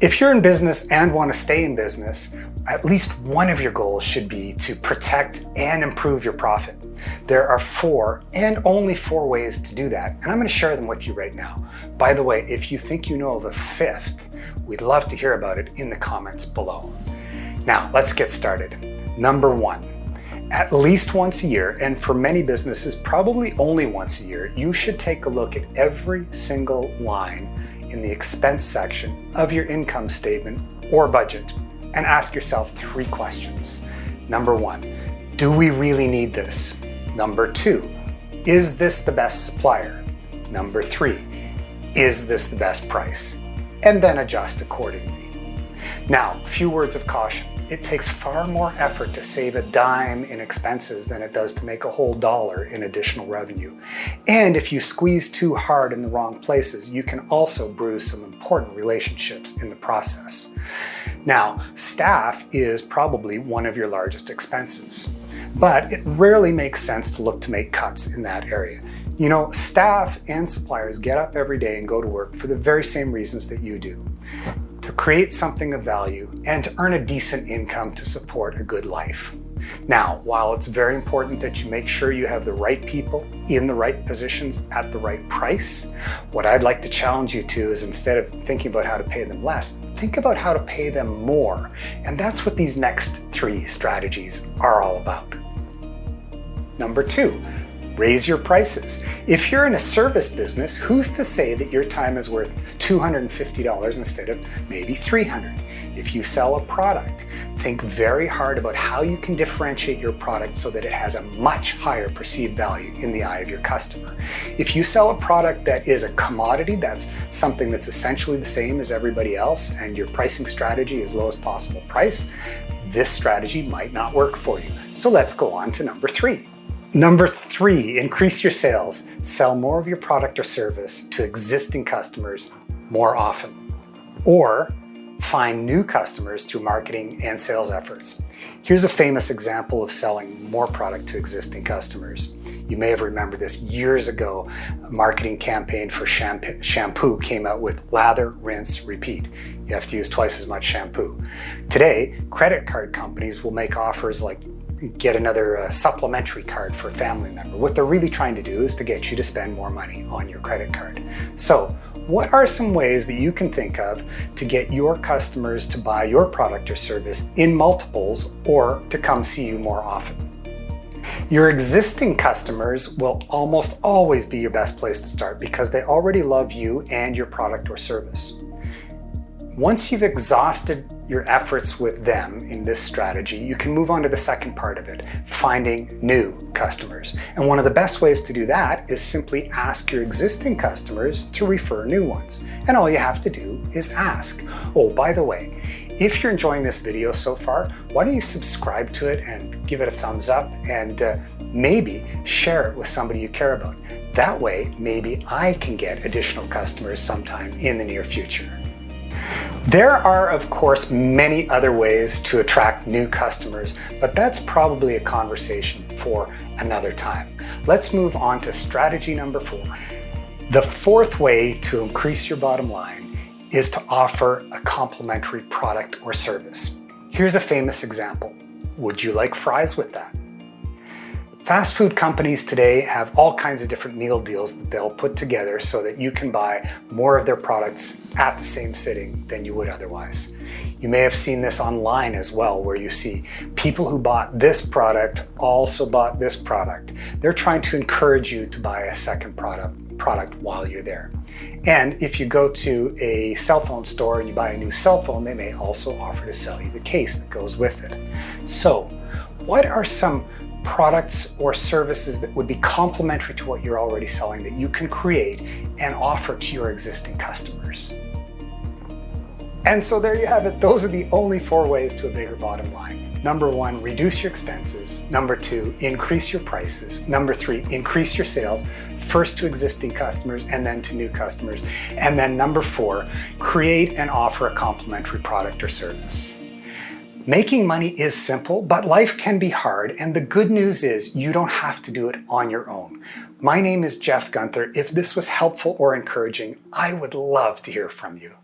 If you're in business and want to stay in business, at least one of your goals should be to protect and improve your profit. There are 4 and only 4 ways to do that, and I'm going to share them with you right now. By the way, if you think you know of a 5th, we'd love to hear about it in the comments below. Now, let's get started. Number 1, at least once a year, and for many businesses, probably only once a year, you should take a look at every single line in the expense section of your income statement or budget and ask yourself 3 questions. Number 1, do we really need this? Number 2, is this the best supplier? Number 3, is this the best price? And then adjust accordingly. Now, a few words of caution. It takes far more effort to save a dime in expenses than it does to make a whole dollar in additional revenue. And if you squeeze too hard in the wrong places, you can also bruise some important relationships in the process. Now, staff is probably one of your largest expenses, but it rarely makes sense to look to make cuts in that area. You know, staff and suppliers get up every day and go to work for the very same reasons that you do. To create something of value and to earn a decent income to support a good life. Now, while it's very important that you make sure you have the right people in the right positions at the right price, what I'd like to challenge you to is, instead of thinking about how to pay them less, think about how to pay them more. And that's what these next 3 strategies are all about. Number 2, raise your prices. If you're in a service business, who's to say that your time is worth $250 instead of maybe $300? If you sell a product, think very hard about how you can differentiate your product so that it has a much higher perceived value in the eye of your customer. If you sell a product that is a commodity, that's something that's essentially the same as everybody else, and your pricing strategy is lowest possible price, this strategy might not work for you. So let's go on to number 3. Number 3, increase your sales. Sell more of your product or service to existing customers more often. Or find new customers through marketing and sales efforts. Here's a famous example of selling more product to existing customers. You may have remembered this years ago. A marketing campaign for shampoo came out with lather, rinse, repeat. You have to use twice as much shampoo. Today, credit card companies will make offers like get another supplementary card for a family member. What they're really trying to do is to get you to spend more money on your credit card. So, what are some ways that you can think of to get your customers to buy your product or service in multiples or to come see you more often? Your existing customers will almost always be your best place to start because they already love you and your product or service. Once you've exhausted your efforts with them in this strategy, you can move on to the second part of it, finding new customers. And one of the best ways to do that is simply ask your existing customers to refer new ones. And all you have to do is ask. Oh, by the way, if you're enjoying this video so far, why don't you subscribe to it and give it a thumbs up and maybe share it with somebody you care about. That way, maybe I can get additional customers sometime in the near future. There are, of course, many other ways to attract new customers, but that's probably a conversation for another time. Let's move on to strategy number 4. The 4th way to increase your bottom line is to offer a complimentary product or service. Here's a famous example. Would you like fries with that? Fast food companies today have all kinds of different meal deals that they'll put together so that you can buy more of their products at the same sitting than you would otherwise. You may have seen this online as well, where you see people who bought this product also bought this product. They're trying to encourage you to buy a second product while you're there. And if you go to a cell phone store and you buy a new cell phone, they may also offer to sell you the case that goes with it. So, what are some products or services that would be complementary to what you're already selling that you can create and offer to your existing customers? And so there you have it. Those are the only 4 ways to a bigger bottom line. Number 1, reduce your expenses. Number 2, increase your prices. Number 3, increase your sales, first to existing customers and then to new customers. And then number 4, create and offer a complimentary product or service. Making money is simple, but life can be hard, and the good news is you don't have to do it on your own. My name is Jeff Gunther. If this was helpful or encouraging, I would love to hear from you.